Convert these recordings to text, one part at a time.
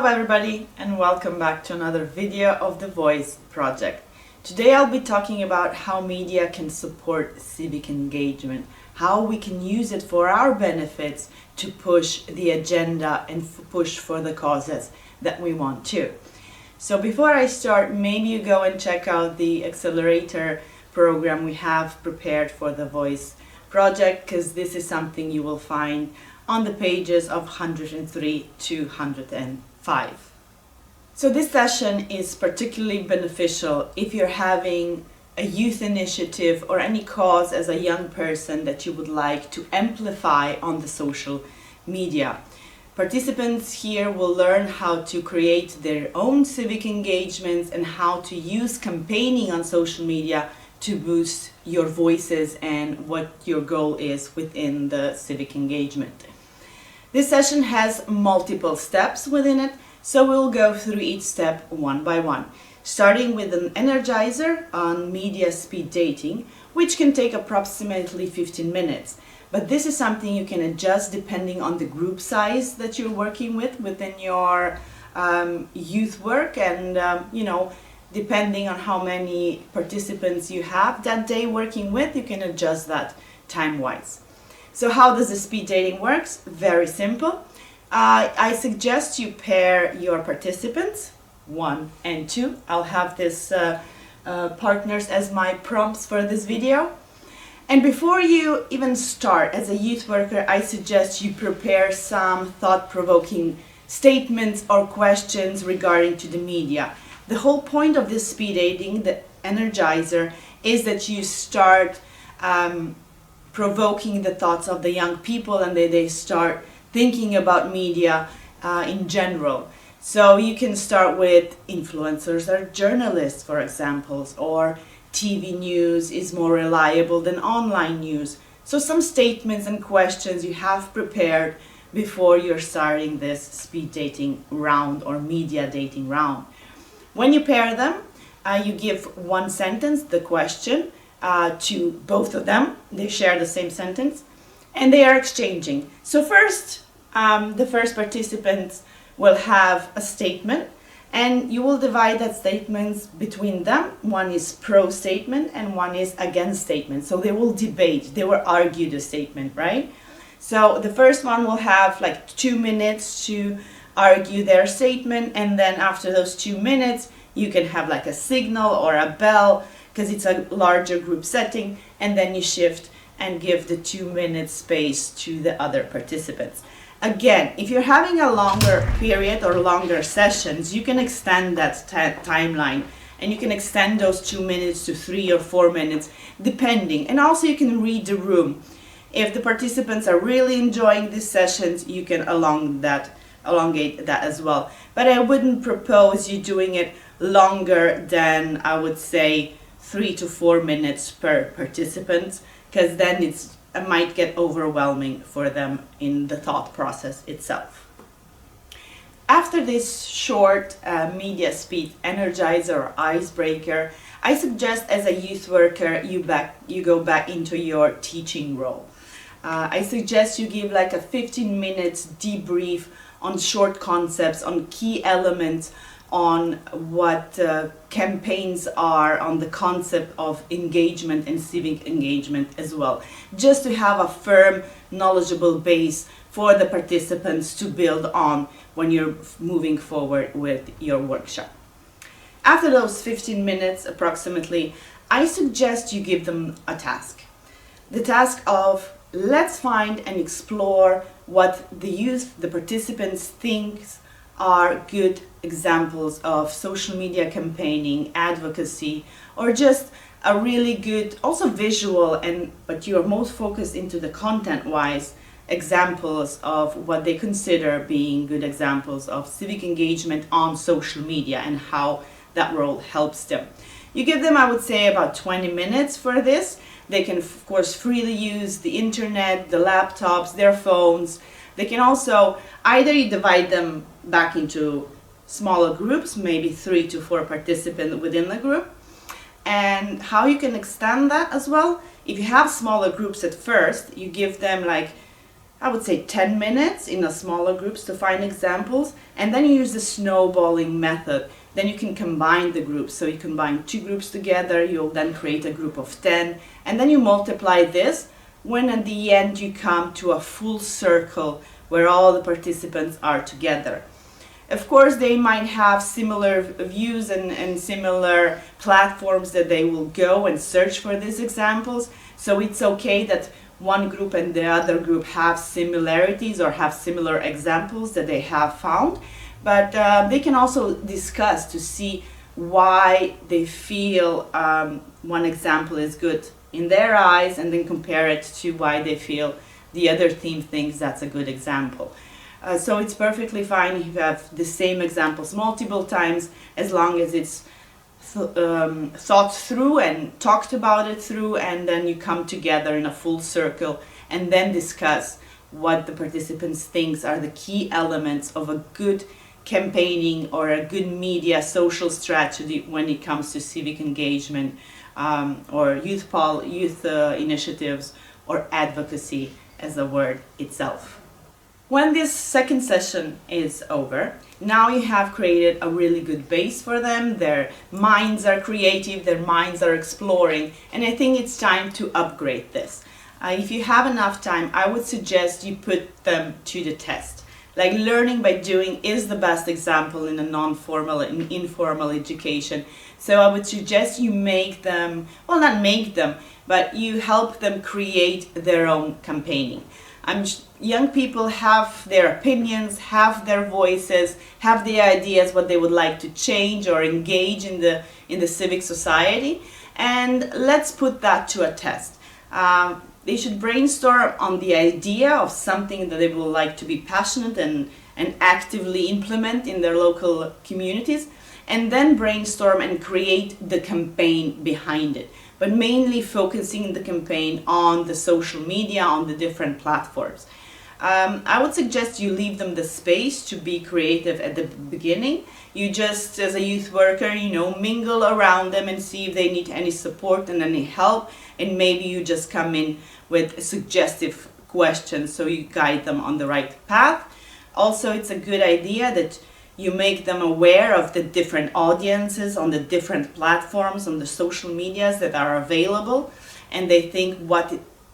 Hello everybody and welcome back to another video of the Voice project. Today I'll be talking about how media can support civic engagement, how we can use it for our benefits to push the agenda and push for the causes that we want to. So before I start, maybe you go and check out the accelerator program we have prepared for the Voice project, because this is something you will find on the pages of 103 to 105. So this session is particularly beneficial if you're having a youth initiative or any cause as a young person that you would like to amplify on the social media. Participants here will learn how to create their own civic engagements and how to use campaigning on social media to boost your voices and what your goal is within the civic engagement. This session has multiple steps within it, so we'll go through each step one by one, starting with an energizer on media speed dating, which can take approximately 15 minutes. But this is something you can adjust depending on the group size that you're working with within your youth work, and depending on how many participants you have that day working with, you can adjust that time-wise. So how does the speed dating works? Very simple. I suggest you pair your participants, 1 and 2. I'll have this partners as my prompts for this video. And before you even start as a youth worker, I suggest you prepare some thought-provoking statements or questions regarding to the media. The whole point of this speed dating, the energizer, is that you start provoking the thoughts of the young people, and they start thinking about media in general. So you can start with influencers or journalists, for example, or TV news is more reliable than online news. So some statements and questions you have prepared before you're starting this speed dating round or media dating round. When you pair them, you give one sentence, the question, to both of them. They share the same sentence and they are exchanging. So first, the first participants will have a statement, and you will divide that statements between them. One is pro statement and one is against statement. So they will debate, they will argue the statement, right? So the first one will have like 2 minutes to argue their statement, and then after those 2 minutes, you can have like a signal or a bell, because it's a larger group setting, and then you shift and give the 2 minute space to the other participants. Again, if you're having a longer period or longer sessions, you can extend that timeline, and you can extend those 2 minutes to 3 or 4 minutes, depending. And also you can read the room. If the participants are really enjoying these sessions, you can elongate that as well. But I wouldn't propose you doing it longer than, I would say, 3 to 4 minutes per participant, because then it might get overwhelming for them in the thought process itself. After this short media speed energizer or icebreaker, I suggest as a youth worker you go back into your teaching role. I suggest you give like a 15 minutes debrief on short concepts, on key elements, on what campaigns are, on the concept of engagement and civic engagement as well, just to have a firm, knowledgeable base for the participants to build on when you're moving forward with your workshop. After those 15 minutes approximately, I suggest you give them a task. The task of, let's find and explore what the youth, the participants, think are good examples of social media campaigning, advocacy, or just a really good, also visual, but you are most focused into the content-wise examples of what they consider being good examples of civic engagement on social media and how that role helps them. You give them, I would say, about 20 minutes for this. They can, of course, freely use the internet, the laptops, their phones. They can also, either you divide them back into smaller groups, maybe 3 to 4 participants within the group. And how you can extend that as well, if you have smaller groups at first, you give them like I would say 10 minutes in a smaller groups to find examples, and then you use the snowballing method. Then you can combine the groups. So you combine 2 groups together, you'll then create a group of 10, and then you multiply this when at the end you come to a full circle where all the participants are together. Of course, they might have similar views and similar platforms that they will go and search for these examples. So it's okay that one group and the other group have similarities or have similar examples that they have found. But they can also discuss to see why they feel one example is good in their eyes, and then compare it to why they feel the other team thinks that's a good example. So it's perfectly fine if you have the same examples multiple times, as long as it's thought through and talked about it through, and then you come together in a full circle and then discuss what the participants think are the key elements of a good campaigning or a good media social strategy when it comes to civic engagement or youth initiatives or advocacy as a word itself. When this second session is over, now you have created a really good base for them. Their minds are creative, their minds are exploring, and I think it's time to upgrade this. If you have enough time, I would suggest you put them to the test. Like, learning by doing is the best example in a non-formal and informal education. So I would suggest you make them, well, not make them, but you help them create their own campaigning. Young people have their opinions, have their voices, have the ideas what they would like to change or engage in the civic society, and let's put that to a test. They should brainstorm on the idea of something that they would like to be passionate and actively implement in their local communities, and then brainstorm and create the campaign behind it, but mainly focusing the campaign on the social media, on the different platforms. I would suggest you leave them the space to be creative at the beginning. You just, as a youth worker, mingle around them and see if they need any support and any help, and maybe you just come in with suggestive questions so you guide them on the right path. Also, it's a good idea that you make them aware of the different audiences on the different platforms, on the social medias that are available, and they think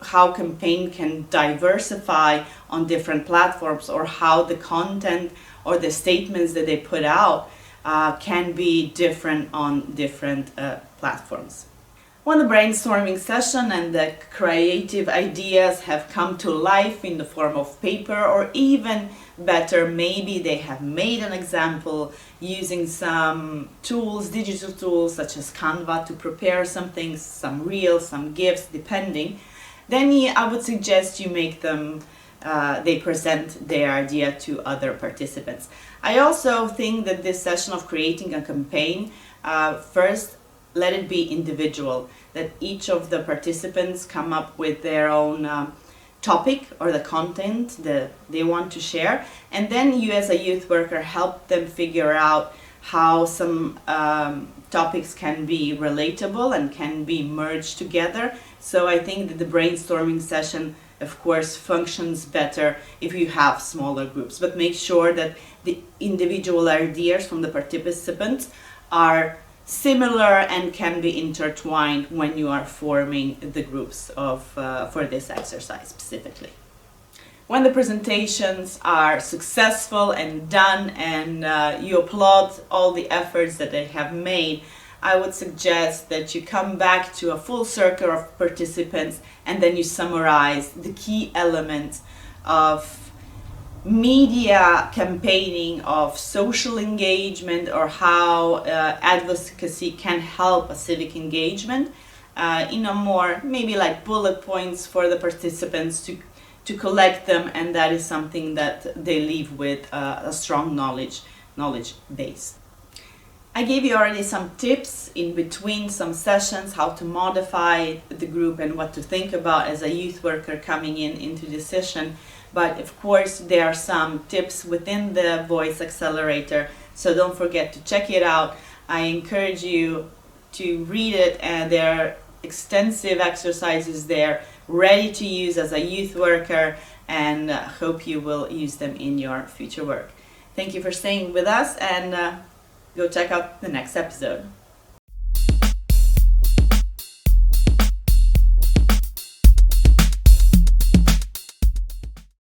how campaign can diversify on different platforms, or how the content or the statements that they put out can be different on different platforms. When the brainstorming session and the creative ideas have come to life in the form of paper, or even better, maybe they have made an example using some tools, digital tools such as Canva, to prepare some things, some reels, some GIFs, depending, then I would suggest you make them, they present their idea to other participants. I also think that this session of creating a campaign, first, let it be individual, that each of the participants come up with their own topic or the content that they want to share, and then you as a youth worker help them figure out how some topics can be relatable and can be merged together. So I think that the brainstorming session, of course, functions better if you have smaller groups, but make sure that the individual ideas from the participants are similar and can be intertwined when you are forming the groups for this exercise specifically. When the presentations are successful and done, and you applaud all the efforts that they have made, I would suggest that you come back to a full circle of participants, and then you summarize the key elements of media campaigning, of social engagement, or how advocacy can help a civic engagement in a more, maybe like bullet points for the participants to collect them, and that is something that they leave with a strong knowledge base. I gave you already some tips in between some sessions, how to modify the group and what to think about as a youth worker coming into this session. But of course, there are some tips within the Voice Accelerator, so don't forget to check it out. I encourage you to read it, and there are extensive exercises there ready to use as a youth worker, and hope you will use them in your future work. Thank you for staying with us, and go check out the next episode.